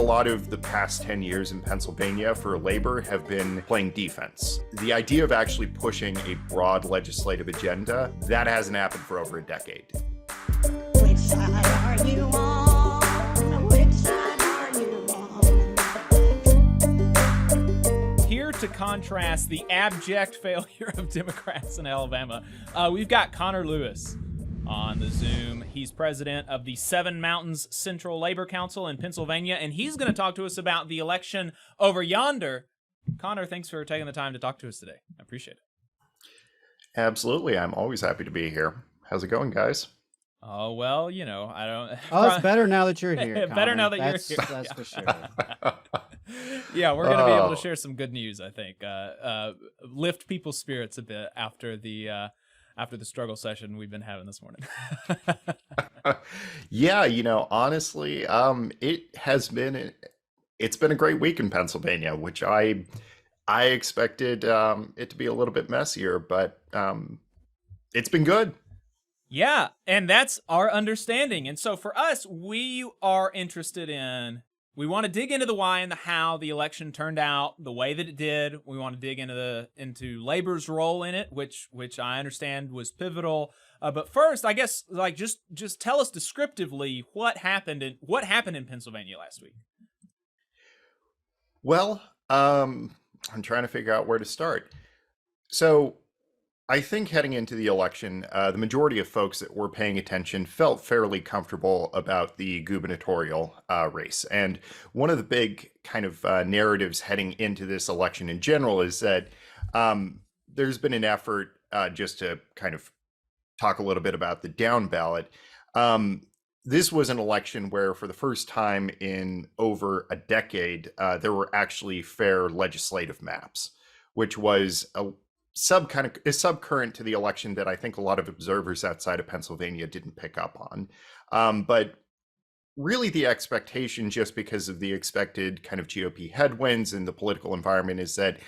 lot of the past 10 years in Pennsylvania for Labor have been playing defense. The idea of actually pushing a broad legislative agenda, that hasn't happened for over a decade. Which side are you on? Which side are you on? Here to contrast the abject failure of Democrats in Alabama, we've got Connor Lewis on the Zoom. He's president of the Seven Mountains Central Labor Council in Pennsylvania, and he's going to talk to us about the election over yonder. Connor, thanks for taking the time to talk to us today. I appreciate it. Absolutely. I'm always happy to be here. How's it going, guys? Oh, well, you know, I don't... Oh, it's better now that you're here, Connor. Better now that you're here. That's for sure. Yeah, we're going to be able to share some good news, I think. Lift people's spirits a bit after the struggle session we've been having this morning. Yeah, honestly, it's been a great week in Pennsylvania, which I expected it to be a little bit messier, but it's been good. Yeah, and that's our understanding. And so for us, we are interested in, we want to dig into the why and the how the election turned out the way that it did. We want to dig into Labor's role in it, which I understand was pivotal. But first, I guess, like, just tell us descriptively what happened in Pennsylvania last week. Well, I'm trying to figure out where to start. So I think heading into the election, the majority of folks that were paying attention felt fairly comfortable about the gubernatorial race. And one of the big kind of narratives heading into this election in general is that there's been an effort just to kind of talk a little bit about the down ballot. This was an election where for the first time in over a decade, there were actually fair legislative maps, which was a subcurrent to the election that I think a lot of observers outside of Pennsylvania didn't pick up on. But really the expectation, just because of the expected kind of GOP headwinds in the political environment, is that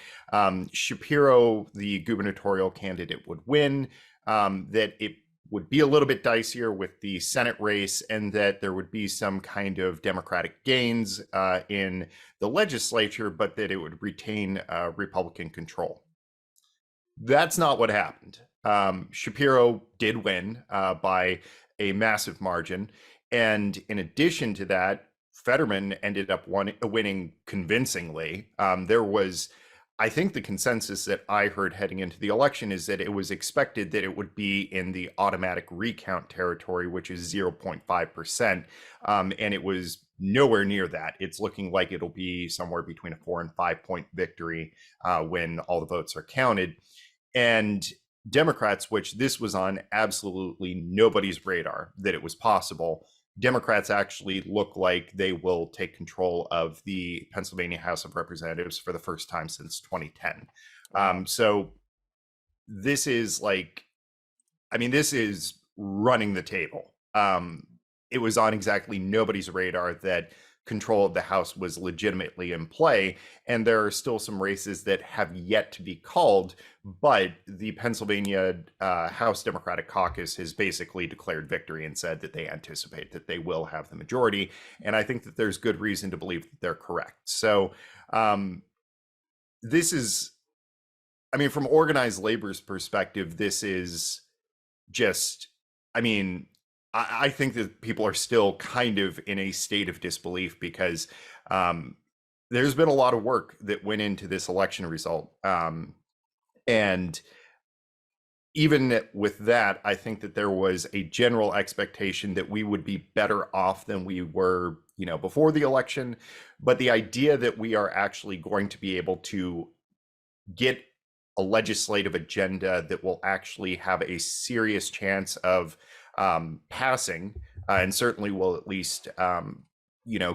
Shapiro, the gubernatorial candidate, would win, that it would be a little bit dicier with the Senate race, and that there would be some kind of Democratic gains in the legislature, but that it would retain Republican control. That's not what happened. Shapiro did win by a massive margin. And in addition to that, Fetterman ended up winning convincingly. There was, I think the consensus that I heard heading into the election is that it was expected that it would be in the automatic recount territory, which is 0.5%. And it was nowhere near that. It's looking like it'll be somewhere between a 4 and 5 point victory when all the votes are counted. And Democrats, which this was on absolutely nobody's radar that it was possible, Democrats actually look like they will take control of the Pennsylvania House of Representatives for the first time since 2010. So this is this is running the table. It was on exactly nobody's radar that control of the House was legitimately in play, and there are still some races that have yet to be called, but the Pennsylvania House Democratic Caucus has basically declared victory and said that they anticipate that they will have the majority, and I think that there's good reason to believe that they're correct. So this is, from organized labor's perspective, this is just, I think that people are still kind of in a state of disbelief because there's been a lot of work that went into this election result. And even with that, I think that there was a general expectation that we would be better off than we were, before the election. But the idea that we are actually going to be able to get a legislative agenda that will actually have a serious chance of passing, and certainly will at least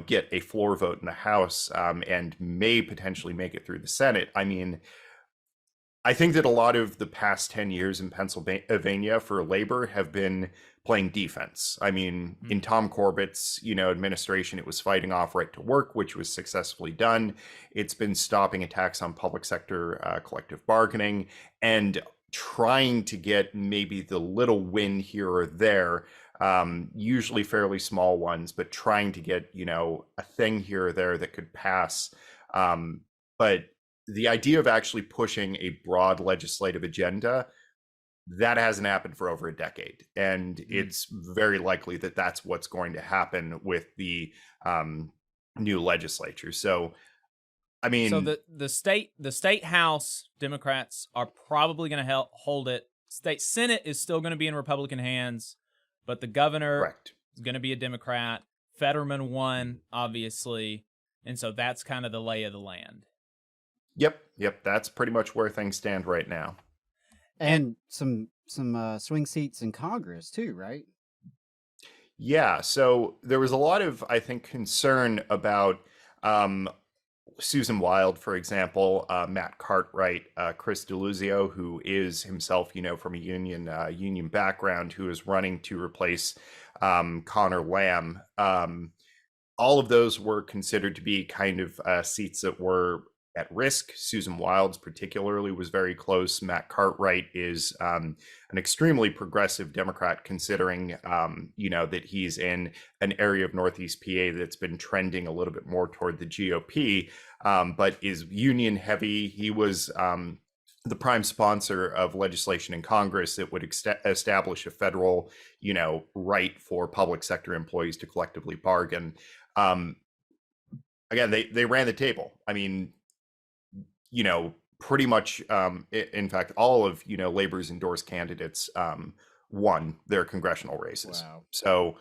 get a floor vote in the House, and may potentially make it through the Senate. I think that a lot of the past 10 years in Pennsylvania for Labor have been playing defense. In Tom Corbett's, administration, it was fighting off right to work, which was successfully done. It's been stopping attacks on public sector collective bargaining and trying to get maybe the little win here or there usually fairly small ones, but trying to get, a thing here or there that could pass. But the idea of actually pushing a broad legislative agenda, that hasn't happened for over a decade. And it's very likely that that's what's going to happen with the new legislature. So, I mean, So the state house Democrats are probably going to hold it. State Senate is still going to be in Republican hands, but the governor correct. is going to be a Democrat. Fetterman won, obviously, and so that's kind of the lay of the land. Yep. That's pretty much where things stand right now. And some swing seats in Congress too, right? Yeah. So there was a lot of, I think, concern about Susan Wild, for example, Matt Cartwright, Chris DeLuzio, who is himself, from a union background, who is running to replace Connor Lamb. All of those were considered to be kind of seats that were at risk. Susan Wild's particularly was very close. Matt Cartwright is an extremely progressive Democrat, considering, that he's in an area of Northeast PA that's been trending a little bit more toward the GOP, but is union heavy. He was the prime sponsor of legislation in Congress that would establish a federal, right for public sector employees to collectively bargain. Again, they ran the table. I mean, pretty much, in fact, all of, Labor's endorsed candidates won their congressional races. Wow. So,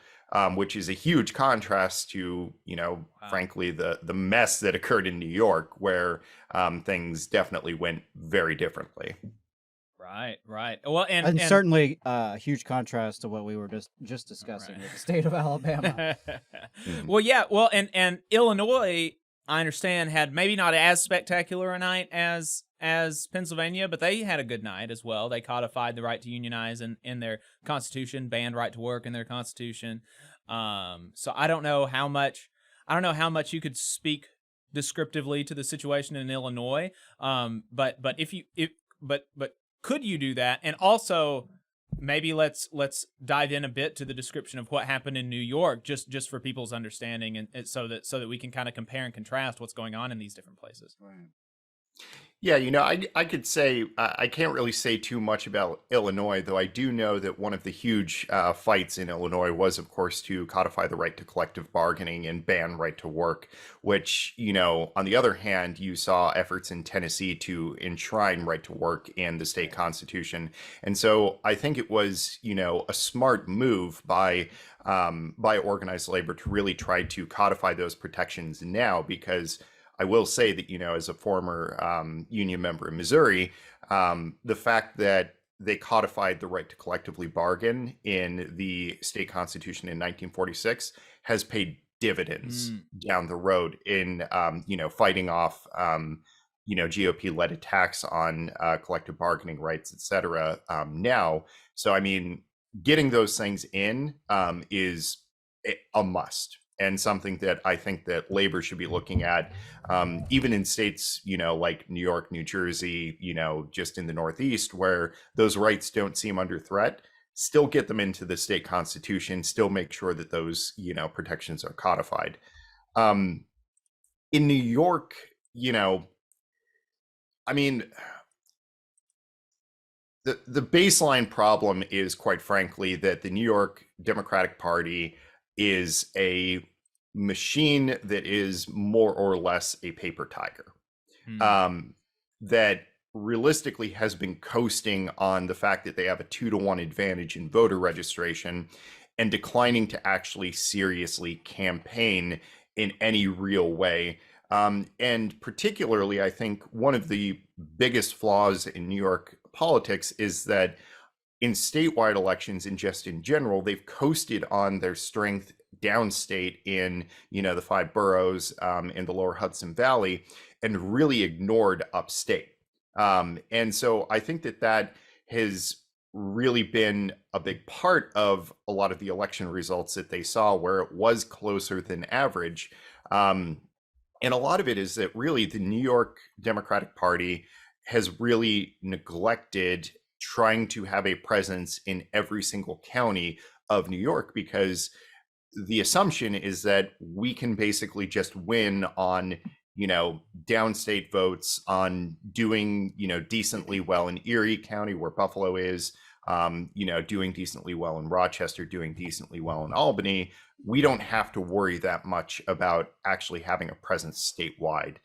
which is a huge contrast to, frankly, the mess that occurred in New York, where things definitely went very differently. Right. Well, and certainly a huge contrast to what we were just discussing with the state of Alabama. Well, yeah. Well, and Illinois, I understand, had maybe not as spectacular a night as Pennsylvania, but they had a good night as well. They codified the right to unionize in their constitution, banned right to work in their constitution. So I don't know how much you could speak descriptively to the situation in Illinois. But could you do that? And also, maybe let's dive in a bit to the description of what happened in New York, just for people's understanding, and so that we can kind of compare and contrast what's going on in these different places. Right. Yeah, I could say I can't really say too much about Illinois, though I do know that one of the huge fights in Illinois was, of course, to codify the right to collective bargaining and ban right to work, which, on the other hand, you saw efforts in Tennessee to enshrine right to work in the state constitution. And so I think it was, a smart move by organized labor to really try to codify those protections now, because I will say that, as a former union member in Missouri, the fact that they codified the right to collectively bargain in the state constitution in 1946 has paid dividends down the road in, fighting off, GOP-led attacks on collective bargaining rights, et cetera, now. So, I mean, getting those things in is a must. And something that I think that labor should be looking at, even in states, like New York, New Jersey, just in the Northeast, where those rights don't seem under threat, still get them into the state constitution, still make sure that those, protections are codified. In New York, I mean, the baseline problem is, quite frankly, that the New York Democratic Party is a machine that is more or less a paper tiger, that realistically has been coasting on the fact that they have a 2-to-1 advantage in voter registration and declining to actually seriously campaign in any real way. And particularly, I think one of the biggest flaws in New York politics is that in statewide elections and just in general, they've coasted on their strength downstate in, the 5 boroughs in the lower Hudson Valley, and really ignored upstate. And so I think that has really been a big part of a lot of the election results that they saw, where it was closer than average. And a lot of it is that really the New York Democratic Party has really neglected trying to have a presence in every single county of New York, because the assumption is that we can basically just win on, downstate votes, on doing, decently well in Erie County where Buffalo is, doing decently well in Rochester, doing decently well in Albany. We don't have to worry that much about actually having a presence statewide.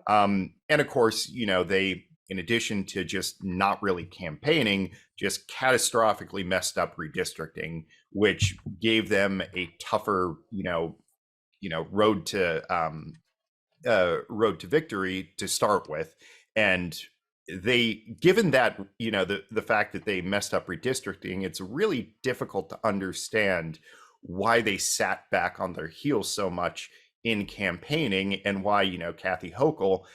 And of course, they, in addition to just not really campaigning, just catastrophically messed up redistricting, which gave them a tougher, road to victory to start with. And given that, the fact that they messed up redistricting, it's really difficult to understand why they sat back on their heels so much in campaigning, and why, Kathy Hochul,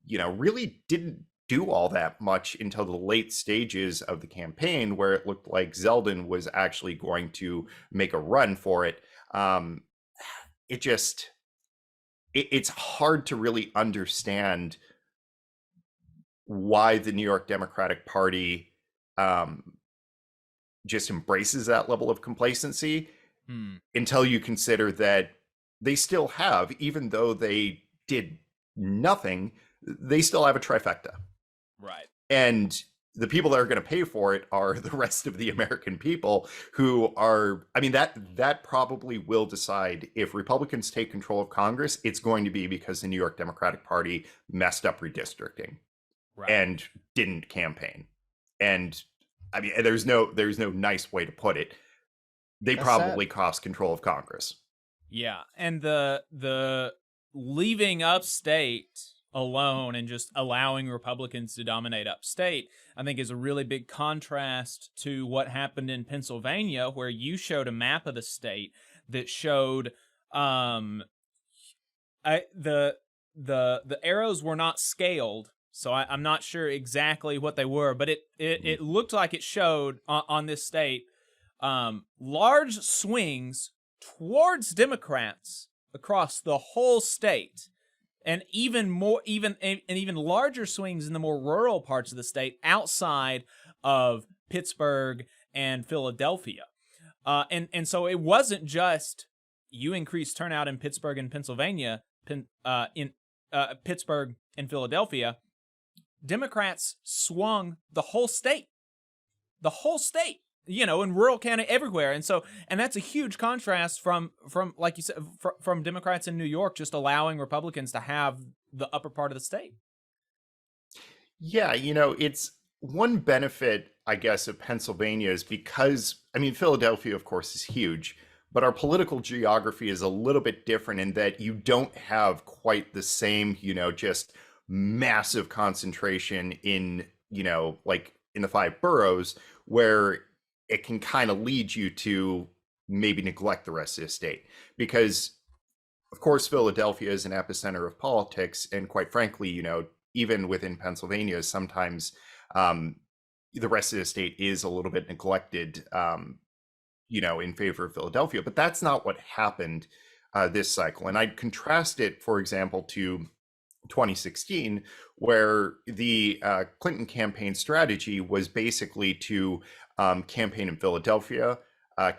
really didn't do all that much until the late stages of the campaign, where it looked like Zeldin was actually going to make a run for it. It's hard to really understand why the New York Democratic Party just embraces that level of complacency until you consider that they still have, even though they did nothing, they still have a trifecta. Right. And the people that are going to pay for it are the rest of the American people, who are, that probably will decide if Republicans take control of Congress. It's going to be because the New York Democratic Party messed up redistricting, right, and didn't campaign. And there's no nice way to put it. They That's probably sad. cost control of Congress. Yeah, and the leaving upstate alone and just allowing Republicans to dominate upstate, I think, is a really big contrast to what happened in Pennsylvania, where you showed a map of the state that showed the arrows were not scaled, so I'm not sure exactly what they were, but it looked like it showed on this state large swings towards Democrats across the whole state, and even larger swings in the more rural parts of the state outside of Pittsburgh and Philadelphia. And so it wasn't just you increased turnout in Pittsburgh and Pennsylvania, Pittsburgh and Philadelphia. Democrats swung the whole state. In rural county, everywhere. And that's a huge contrast from like you said, from Democrats in New York just allowing Republicans to have the upper part of the state. Yeah, it's one benefit, I guess, of Pennsylvania is because, Philadelphia, of course, is huge, but our political geography is a little bit different in that you don't have quite the same, just massive concentration in, like in the 5 boroughs, where it can kind of lead you to maybe neglect the rest of the state. Because, of course, Philadelphia is an epicenter of politics. And quite frankly, even within Pennsylvania, sometimes the rest of the state is a little bit neglected, in favor of Philadelphia. But that's not what happened this cycle. And I'd contrast it, for example, to 2016, where the Clinton campaign strategy was basically to campaign in Philadelphia,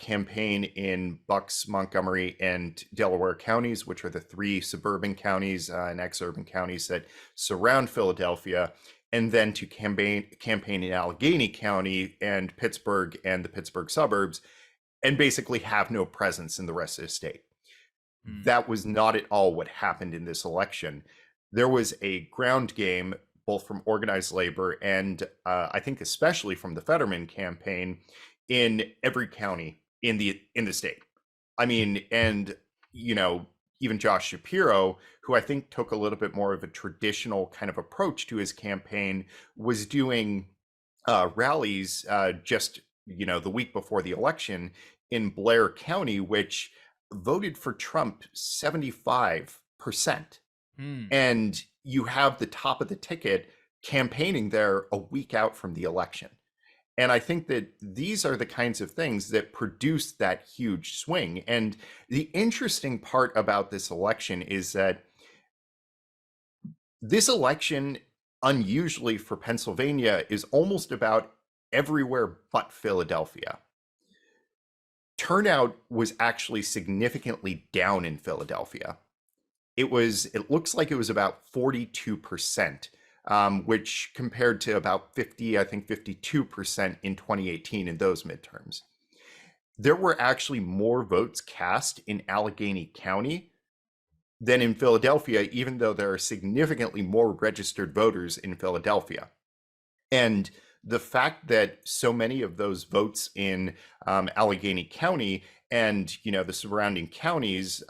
campaign in Bucks, Montgomery, and Delaware counties, which are the 3 suburban counties and exurban counties that surround Philadelphia, and then to campaign in Allegheny County and Pittsburgh and the Pittsburgh suburbs, and basically have no presence in the rest of the state. That was not at all what happened in this election. There was a ground game, both from organized labor and I think especially from the Fetterman campaign, in every county in the state. And even Josh Shapiro, who I think took a little bit more of a traditional kind of approach to his campaign, was doing rallies just the week before the election in Blair County, which voted for Trump 75%. And you have the top of the ticket campaigning there a week out from the election. And I think that these are the kinds of things that produce that huge swing. And the interesting part about this election is that this election, unusually for Pennsylvania, is almost about everywhere but Philadelphia. turnout was actually significantly down in Philadelphia. It looks like it was about 42%, which compared to about 50, I think 52% in 2018 in those midterms. There were actually more votes cast in Allegheny County than in Philadelphia, even though there are significantly more registered voters in Philadelphia. And the fact that so many of those votes in Allegheny County and the surrounding counties,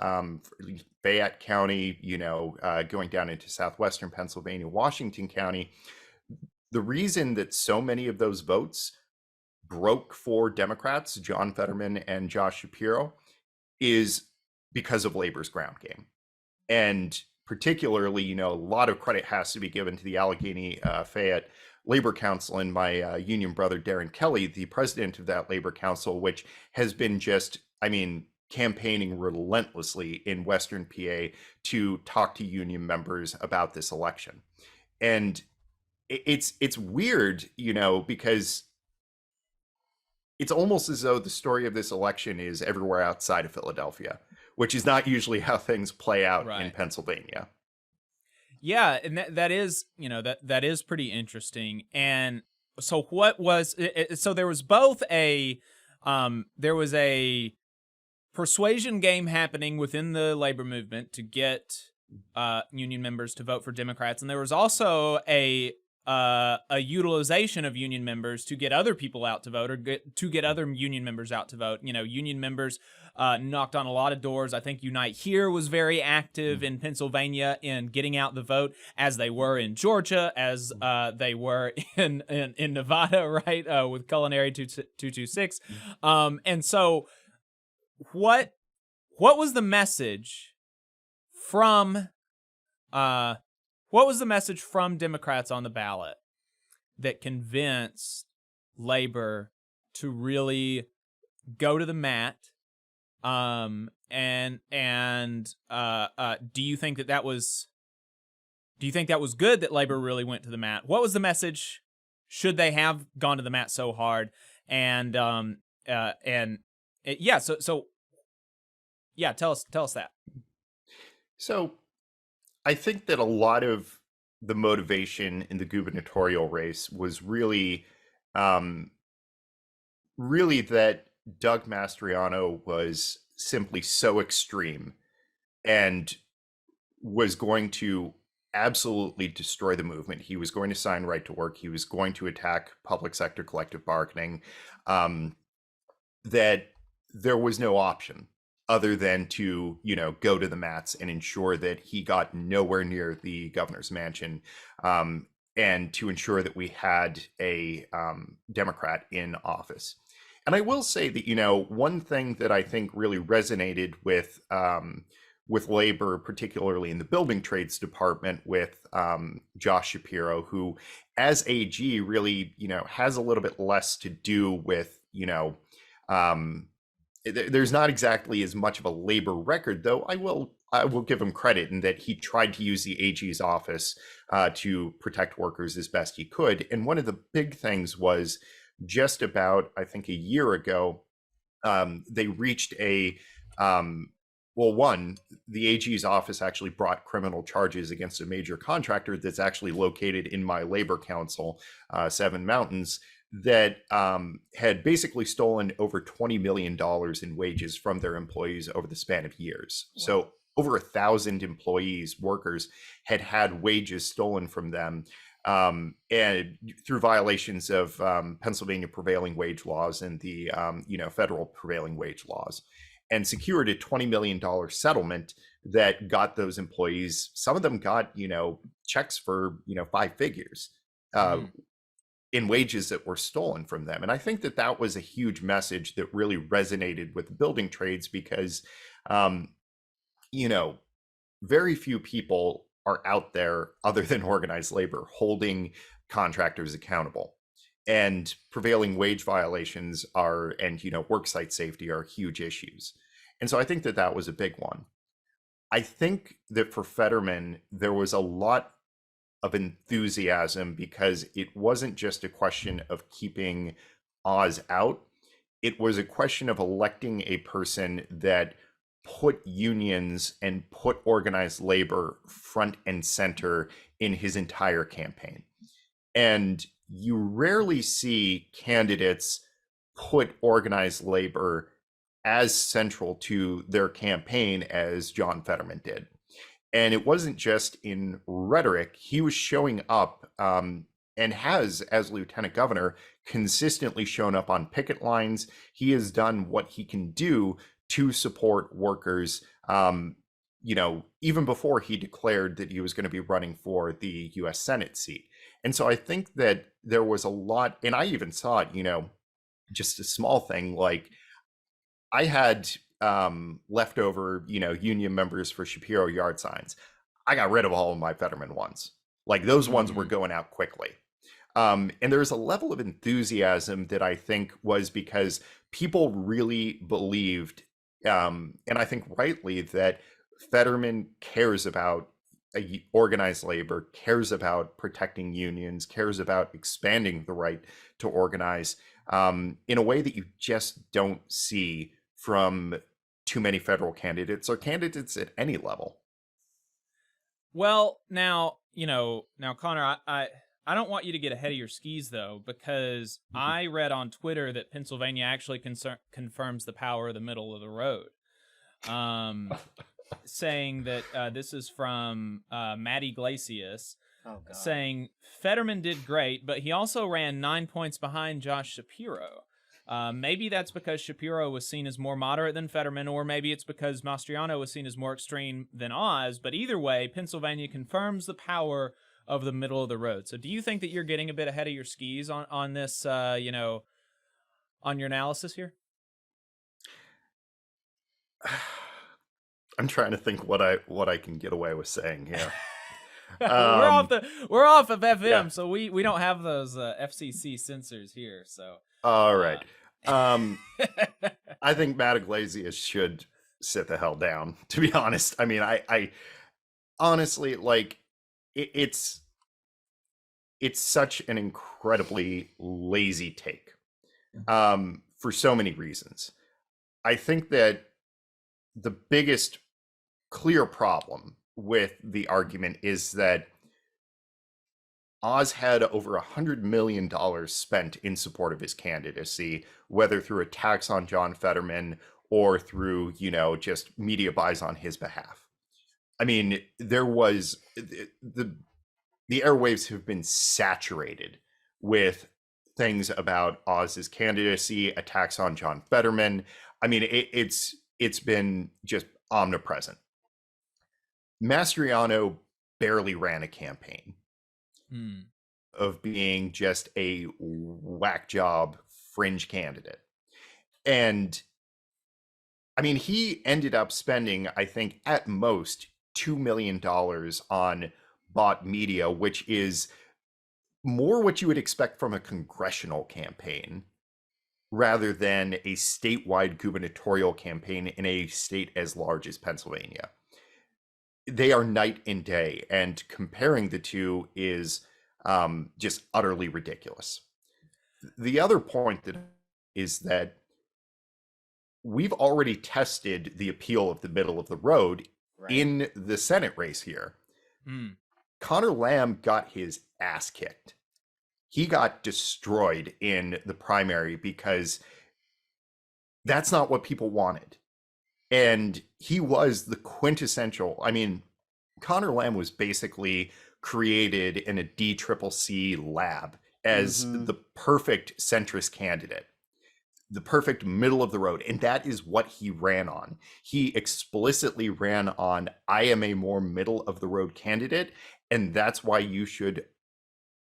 Fayette County, going down into southwestern Pennsylvania, Washington County, the reason that so many of those votes broke for Democrats, John Fetterman and Josh Shapiro, is because of labor's ground game. And particularly, a lot of credit has to be given to the Allegheny Fayette Labor Council and my union brother, Darren Kelly, the president of that Labor Council, which has been just, campaigning relentlessly in Western PA to talk to union members about this election. And it's weird, because it's almost as though the story of this election is everywhere outside of Philadelphia, which is not usually how things play out in Pennsylvania. Yeah, and that is, that is pretty interesting. And so what was so there was both a persuasion game happening within the labor movement to get union members to vote for Democrats, and there was also a utilization of union members to get other people out to vote, or to get other union members out to vote. Union members knocked on a lot of doors. I think Unite Here was very active in Pennsylvania in getting out the vote, as they were in Georgia, as they were in Nevada, right, with Culinary 226. And so what was the message from Democrats on the ballot that convinced labor to really go to the mat? Do you think that was good that labor really went to the mat? What was the message? Should they have gone to the mat so hard? So tell us that. So I think that a lot of the motivation in the gubernatorial race was really that Doug Mastriano was simply so extreme and was going to absolutely destroy the movement. He was going to sign right to work. He was going to attack public sector collective bargaining, that there was no option other than to, go to the mats and ensure that he got nowhere near the governor's mansion, and to ensure that we had a Democrat in office. And I will say that, one thing that I think really resonated with labor, particularly in the building trades department, with Josh Shapiro, who as AG really, has a little bit less to do with, there's not exactly as much of a labor record, though I will give him credit in that he tried to use the AG's office to protect workers as best he could. And one of the big things was just about, I think, a year ago, they reached the AG's office actually brought criminal charges against a major contractor that's actually located in my labor council, Seven Mountains, that had basically stolen over $20 million in wages from their employees over the span of years. Wow. So over 1,000 employees, workers, had wages stolen from them, and through violations of Pennsylvania prevailing wage laws and the federal prevailing wage laws, and secured a $20 million settlement that got those employees, some of them got checks for 5 figures in wages that were stolen from them. And I think that was a huge message that really resonated with the building trades, because very few people are out there other than organized labor holding contractors accountable, and prevailing wage violations and worksite safety are huge issues. And so I think that was a big one. I think that for Fetterman, there was a lot of enthusiasm, because it wasn't just a question of keeping Oz out. it was a question of electing a person that put unions and put organized labor front and center in his entire campaign. And you rarely see candidates put organized labor as central to their campaign as John Fetterman did. And it wasn't just in rhetoric. He was showing up and has, as lieutenant governor, consistently shown up on picket lines. He has done what he can do to support workers, even before he declared that he was going to be running for the US Senate seat. And so I think that there was a lot, and I even saw it, just a small thing, like I had leftover, union members for Shapiro yard signs. I got rid of all of my Fetterman ones. Like those ones were going out quickly. And there's a level of enthusiasm that I think was because people really believed, and I think rightly, that Fetterman cares about organized labor, cares about protecting unions, cares about expanding the right to organize in a way that you just don't see from too many federal candidates or candidates at any level. Well, now Connor, I don't want you to get ahead of your skis though, because I read on Twitter that Pennsylvania actually confirms the power of the middle of the road. Saying that this is from Matt Iglesias, saying Fetterman did great, but he also ran 9 points behind Josh Shapiro. Maybe that's because Shapiro was seen as more moderate than Fetterman, or maybe it's because Mastriano was seen as more extreme than Oz. But either way, Pennsylvania confirms the power of the middle of the road. So do you think that you're getting a bit ahead of your skis on this, on your analysis here? I'm trying to think what I can get away with saying here. We're off of FM, yeah. so we don't have those FCC censors here. So all right, I think Matt Iglesias should sit the hell down. To be honest, I mean, I honestly, like, it's such an incredibly lazy take for so many reasons. I think that the biggest clear problem with the argument is that Oz had over $100 million spent in support of his candidacy, whether through a tax on John Fetterman or through, just media buys on his behalf. I mean, there was the airwaves have been saturated with things about Oz's candidacy, attacks on John Fetterman. I mean, it's been just omnipresent. Mastriano barely ran a campaign of being just a whack job fringe candidate. And I mean, he ended up spending, I think, at most $2 million on bought media, which is more what you would expect from a congressional campaign rather than a statewide gubernatorial campaign in a state as large as Pennsylvania. They are night and day, and comparing the two is just utterly ridiculous. The other point is that we've already tested the appeal of the middle of the road in the Senate race here. Connor Lamb got his ass kicked. He got destroyed in the primary because that's not what people wanted. And he was the quintessential. I mean, Connor Lamb was basically created in a DCCC lab as the perfect centrist candidate, the perfect middle of the road. And that is what he ran on. He explicitly ran on, I am a more middle of the road candidate. And that's why you should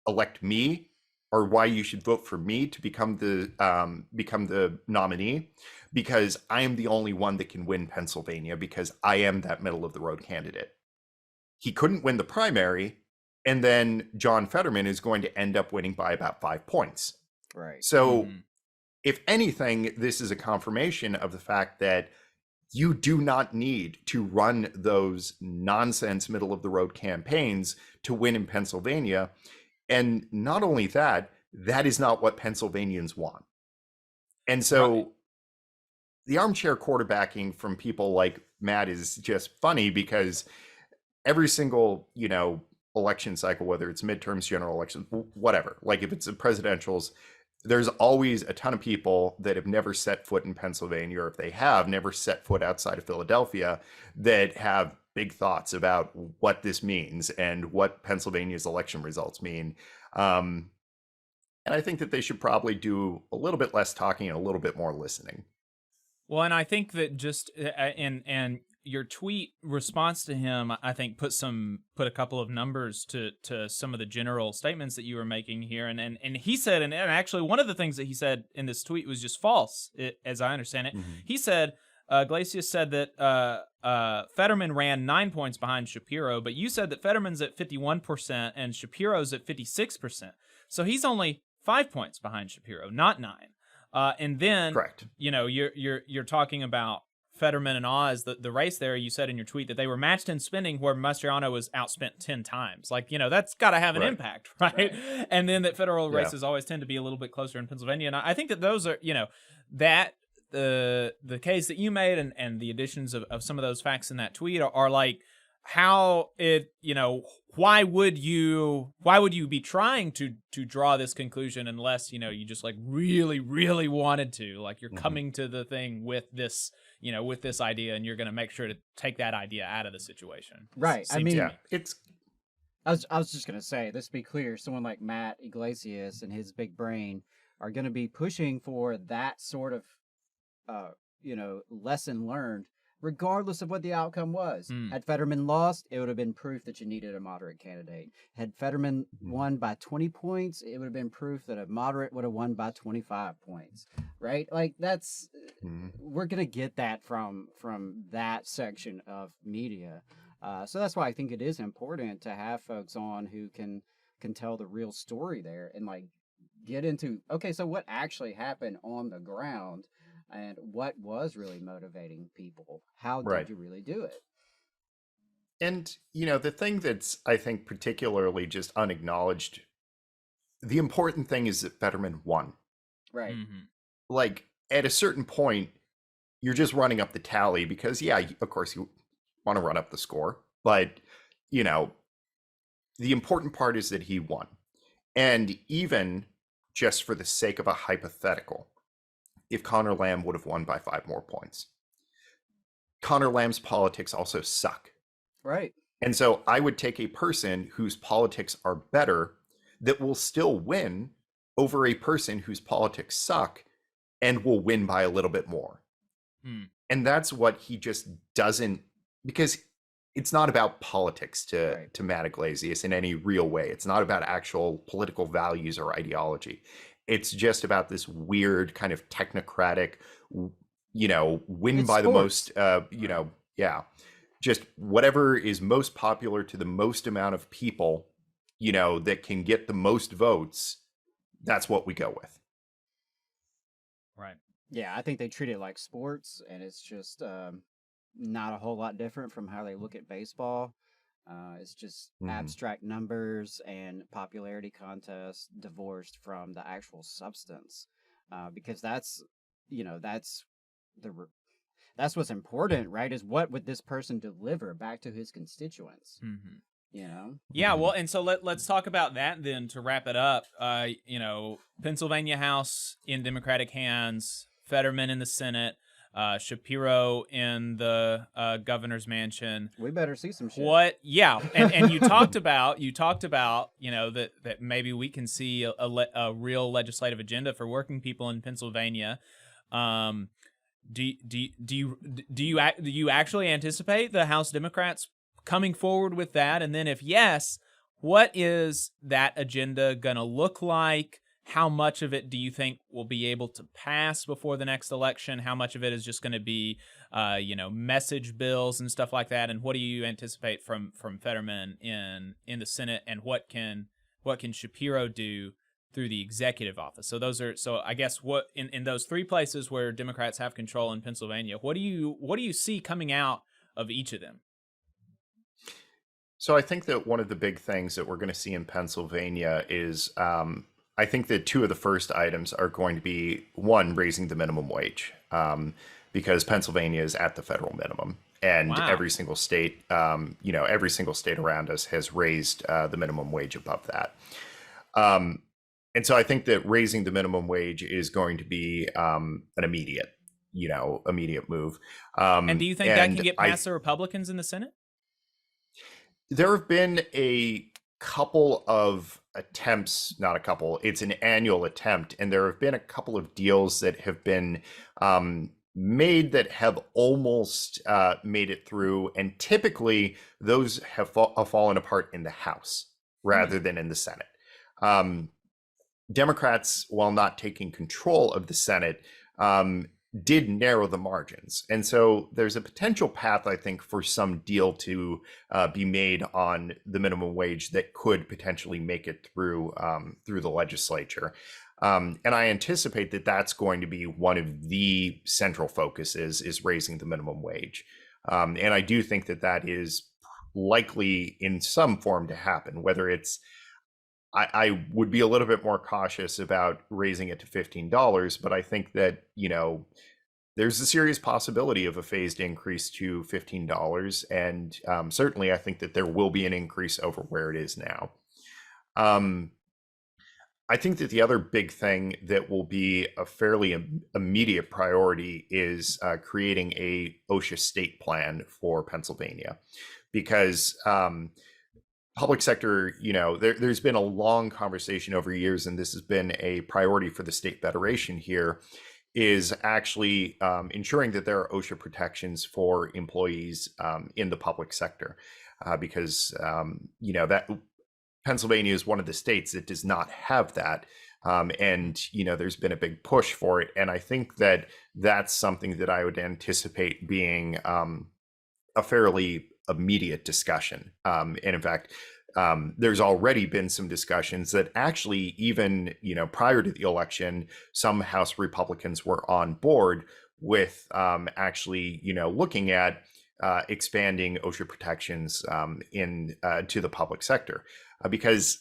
elect me, or why you should vote for me to become the nominee, because I am the only one that can win Pennsylvania, because I am that middle of the road candidate. He couldn't win the primary, and then John Fetterman is going to end up winning by about 5 points. Right. So if anything, this is a confirmation of the fact that you do not need to run those nonsense middle of the road campaigns to win in Pennsylvania. And not only that, that is not what Pennsylvanians want. And so Right. the armchair quarterbacking from people like Matt is just funny because every single, election cycle, whether it's midterms, general elections, whatever, like if it's the presidentials, there's always a ton of people that have never set foot in Pennsylvania, or if they have never set foot outside of Philadelphia, that have big thoughts about what this means and what Pennsylvania's election results mean. And I think that they should probably do a little bit less talking and a little bit more listening. Well, and I think that just and your tweet response to him, I think put a couple of numbers to some of the general statements that you were making here, and he said, and actually one of the things that he said in this tweet was just false, as I understand it. Mm-hmm. He said Iglesias said that Fetterman ran 9 points behind Shapiro, but you said that Fetterman's at 51% and Shapiro's at 56%. So he's only 5 points behind Shapiro, not 9. And then, Correct. You're talking about Fetterman and Oz, the race there. You said in your tweet that they were matched in spending, where Mastriano was outspent 10 times. Like, that's got to have an impact, right? And then that federal races always tend to be a little bit closer in Pennsylvania. And I think that those are, that the case that you made and the additions of some of those facts in that tweet are like how it, why would you be trying to draw this conclusion unless, you just like really, really wanted to, like you're coming to the thing with this, with this idea, and you're going to make sure to take that idea out of the situation. Right. I Seems mean, to Yeah, me. it's I was just gonna say, let's be clear, someone like Matt Iglesias and his big brain are gonna be pushing for that sort of lesson learned, regardless of what the outcome was. Had Fetterman lost, it would have been proof that you needed a moderate candidate. Had Fetterman won by 20 points, it would have been proof that a moderate would have won by 25 points. Right? Like that's we're gonna get that from that section of media. So that's why I think it is important to have folks on who can tell the real story there and like get into, okay, so what actually happened on the ground and what was really motivating people? How did you really do it? And, the thing that's, I think, particularly just unacknowledged, the important thing is that Fetterman won. Right. Like, at a certain point, you're just running up the tally because, yeah, of course, you want to run up the score. But, the important part is that he won. And even just for the sake of a hypothetical, if Connor Lamb would have won by 5 more points, Connor Lamb's politics also suck. Right. And so I would take a person whose politics are better that will still win over a person whose politics suck and will win by a little bit more. And that's what he just doesn't, because it's not about politics to Matt Iglesias in any real way. It's not about actual political values or ideology. It's just about this weird kind of technocratic, win It's by sports. the most, just whatever is most popular to the most amount of people, that can get the most votes. That's what we go with. Right. Yeah, I think they treat it like sports, and it's just not a whole lot different from how they look at baseball. It's just abstract numbers and popularity contests divorced from the actual substance, because that's that's what's important, right? Is what would this person deliver back to his constituents? Yeah, well, and so let's talk about that then to wrap it up. Pennsylvania House in Democratic hands, Fetterman in the Senate, Shapiro in the governor's mansion. We better see some shit. What? Yeah, and you talked about that maybe we can see a real legislative agenda for working people in Pennsylvania. Do you actually anticipate the House Democrats coming forward with that? And then if yes, what is that agenda gonna look like? How much of it do you think will be able to pass before the next election? How much of it is just going to be, message bills and stuff like that? And what do you anticipate from Fetterman in the Senate? And what can Shapiro do through the executive office? So I guess what in those 3 places where Democrats have control in Pennsylvania, what do you see coming out of each of them? So I think that one of the big things that we're going to see in Pennsylvania is I think that two of the first items are going to be one, raising the minimum wage, because Pennsylvania is at the federal minimum, and Wow. every single state, every single state around us has raised the minimum wage above that. And so I think that raising the minimum wage is going to be an immediate move. And do you think that can And get past the Republicans in the Senate? there have been a couple of attempts, not a couple, it's an annual attempt, and there have been a couple of deals that have been made that have almost made it through, and typically those have fallen apart in the House rather than in the Senate. Democrats, while not taking control of the Senate, did narrow the margins. And so there's a potential path, I think, for some deal to be made on the minimum wage that could potentially make it through the legislature. And I anticipate that that's going to be one of the central focuses, is raising the minimum wage. And I do think that that is likely in some form to happen, whether it's I would be a little bit more cautious about raising it to $15, but I think that, there's a serious possibility of a phased increase to $15. And certainly I think that there will be an increase over where it is now. I think that the other big thing that will be a fairly immediate priority is creating a OSHA state plan for Pennsylvania, because public sector, there's been a long conversation over years, and this has been a priority for the state federation here, is actually ensuring that there are OSHA protections for employees in the public sector, because that Pennsylvania is one of the states that does not have that. And there's been a big push for it, and I think that that's something that I would anticipate being a fairly immediate discussion. And in fact, there's already been some discussions that actually, even prior to the election, some House Republicans were on board with actually looking at expanding OSHA protections to the public sector, because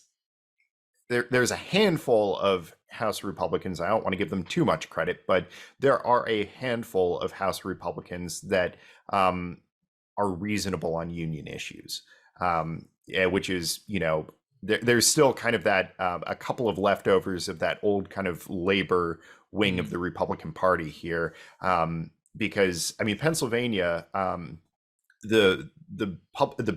there's a handful of House Republicans. I don't want to give them too much credit, but there are a handful of House Republicans that are reasonable on union issues, which is, there's still kind of that a couple of leftovers of that old kind of labor wing of the Republican Party here, because Pennsylvania, the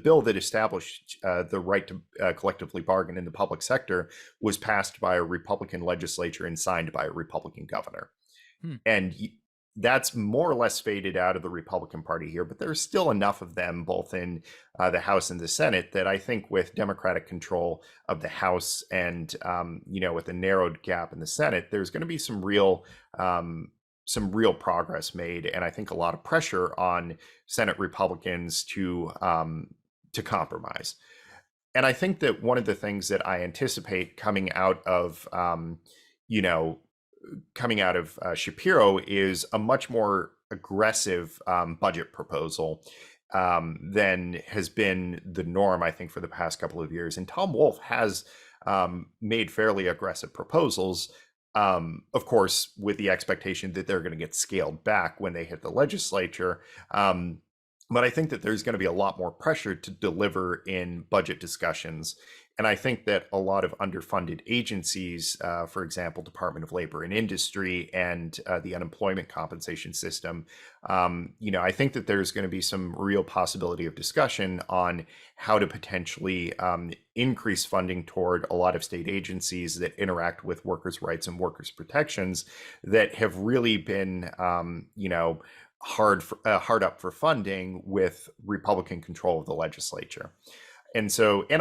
bill that established the right to collectively bargain in the public sector was passed by a Republican legislature and signed by a Republican governor. And that's more or less faded out of the Republican Party here, but there's still enough of them both in the House and the Senate that I think with Democratic control of the House and with a narrowed gap in the Senate, there's going to be some real progress made, and I think a lot of pressure on Senate Republicans to compromise. And I think that one of the things that I anticipate coming out of Shapiro is a much more aggressive budget proposal than has been the norm, I think, for the past couple of years. And Tom Wolf has made fairly aggressive proposals, of course, with the expectation that they're going to get scaled back when they hit the legislature. But I think that there's going to be a lot more pressure to deliver in budget discussions. And I think that a lot of underfunded agencies, for example, Department of Labor and Industry and the unemployment compensation system, I think that there's going to be some real possibility of discussion on how to potentially increase funding toward a lot of state agencies that interact with workers' rights and workers' protections that have really been, hard up for funding with Republican control of the legislature. And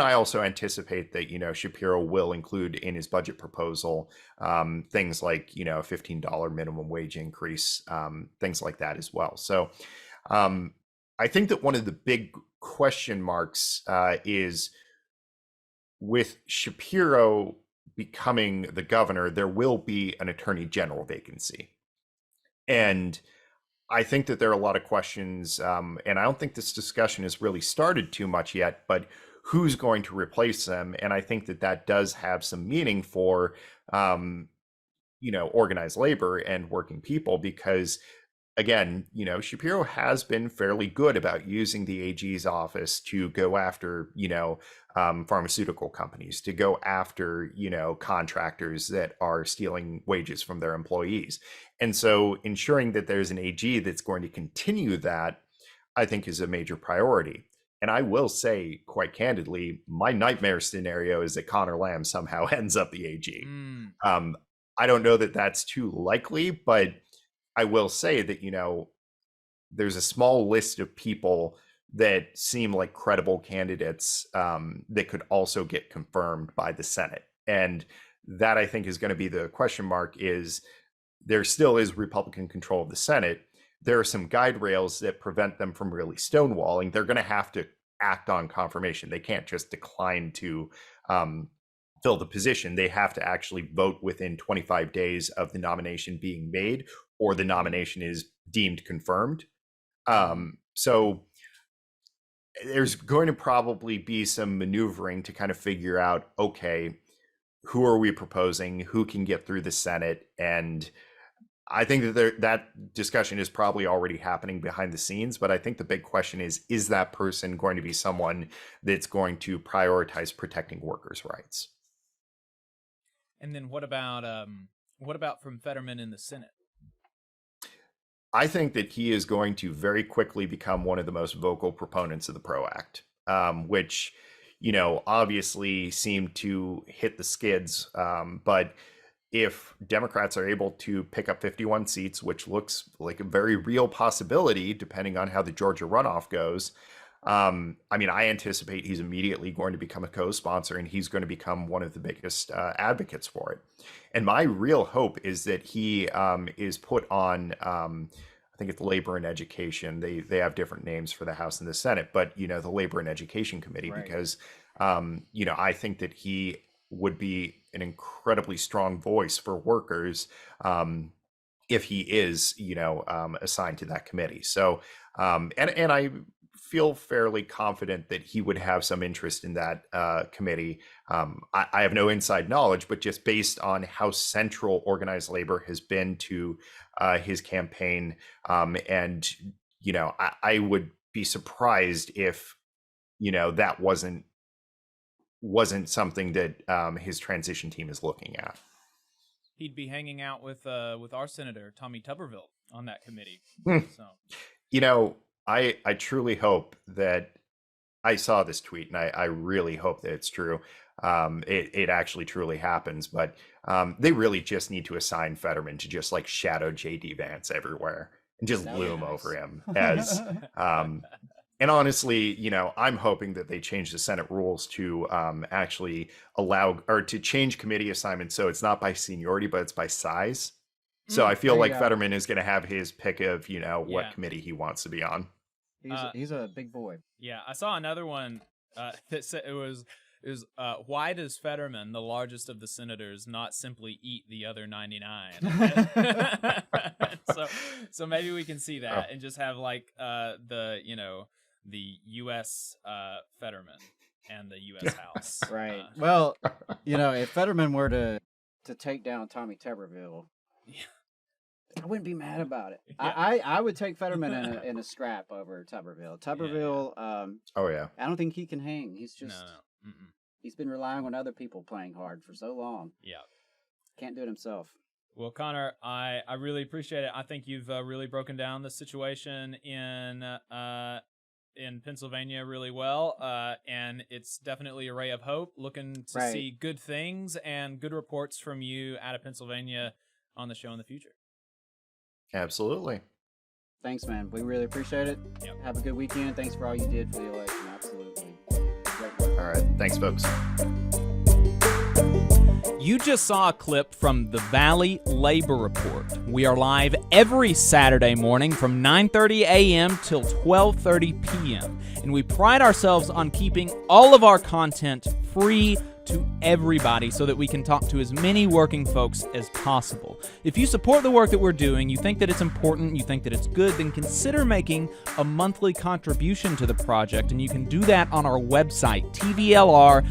I also anticipate that, Shapiro will include in his budget proposal things like, a $15 minimum wage increase, things like that as well. So I think that one of the big question marks is with Shapiro becoming the governor, there will be an attorney general vacancy. And I think that there are a lot of questions, and I don't think this discussion has really started too much yet, but who's going to replace them. And I think that that does have some meaning for, organized labor and working people, because again, Shapiro has been fairly good about using the AG's office to go after, pharmaceutical companies, to go after, contractors that are stealing wages from their employees. And so ensuring that there's an AG that's going to continue that, I think, is a major priority. And I will say, quite candidly, my nightmare scenario is that Connor Lamb somehow ends up the AG. I don't know that that's too likely, but I will say that, there's a small list of people that seem like credible candidates that could also get confirmed by the Senate. And that, I think, is going to be the question mark. Is there still is Republican control of the Senate. There are some guide rails that prevent them from really stonewalling. They're going to have to act on confirmation. They can't just decline to fill the position. They have to actually vote within 25 days of the nomination being made, or the nomination is deemed confirmed. So there's going to probably be some maneuvering to kind of figure out, okay, who are we proposing? Who can get through the Senate? And I think that that discussion is probably already happening behind the scenes, but I think the big question is that person going to be someone that's going to prioritize protecting workers' rights? And then what about from Fetterman in the Senate? I think that he is going to very quickly become one of the most vocal proponents of the PRO Act, which, obviously seemed to hit the skids. But if Democrats are able to pick up 51 seats, which looks like a very real possibility, depending on how the Georgia runoff goes, I anticipate he's immediately going to become a co-sponsor, and he's going to become one of the biggest advocates for it. And my real hope is that he is put on, I think it's Labor and Education. They have different names for the House and the Senate, but, the Labor and Education Committee, right. Because, I think that he would be an incredibly strong voice for workers if he is, assigned to that committee. So, and I feel fairly confident that he would have some interest in that committee. I have no inside knowledge, but just based on how central organized labor has been to his campaign, and I would be surprised if that wasn't something that his transition team is looking at. He'd be hanging out with our Senator Tommy Tuberville on that committee. So. I truly hope that I saw this tweet, and I really hope that it's true. It actually truly happens, but they really just need to assign Fetterman to just like shadow J.D. Vance everywhere and just loom over him as. And honestly, I'm hoping that they change the Senate rules to actually allow, or to change committee assignments so it's not by seniority, but it's by size. So I feel like Fetterman is going to have his pick of, what committee he wants to be on. He's a big boy. Yeah, I saw another one that said it was why does Fetterman, the largest of the senators, not simply eat the other 99? so maybe we can see that and just have like the U.S. Fetterman and the U.S. House. Right. Well, if Fetterman were to take down Tommy Tuberville, I wouldn't be mad about it. Yeah. I would take Fetterman in a scrap over Tuberville. Tuberville, I don't think he can hang. He's just he's been relying on other people playing hard for so long. Yeah, can't do it himself. Well, Connor, I really appreciate it. I think you've really broken down the situation in Pennsylvania really well, and it's definitely a ray of hope. Looking to see good things and good reports from you out of Pennsylvania on the show in the future. Absolutely. Thanks, man. We really appreciate it. Yep. Have a good weekend. Thanks for all you did for the election. Absolutely. Great work. All right. Thanks, folks. You just saw a clip from the Valley Labor Report. We are live every Saturday morning from 9:30 a.m. till 12:30 p.m. And we pride ourselves on keeping all of our content free to everybody so that we can talk to as many working folks as possible. If you support the work that we're doing, you think that it's important, you think that it's good, then consider making a monthly contribution to the project, and you can do that on our website, tvlr.fm.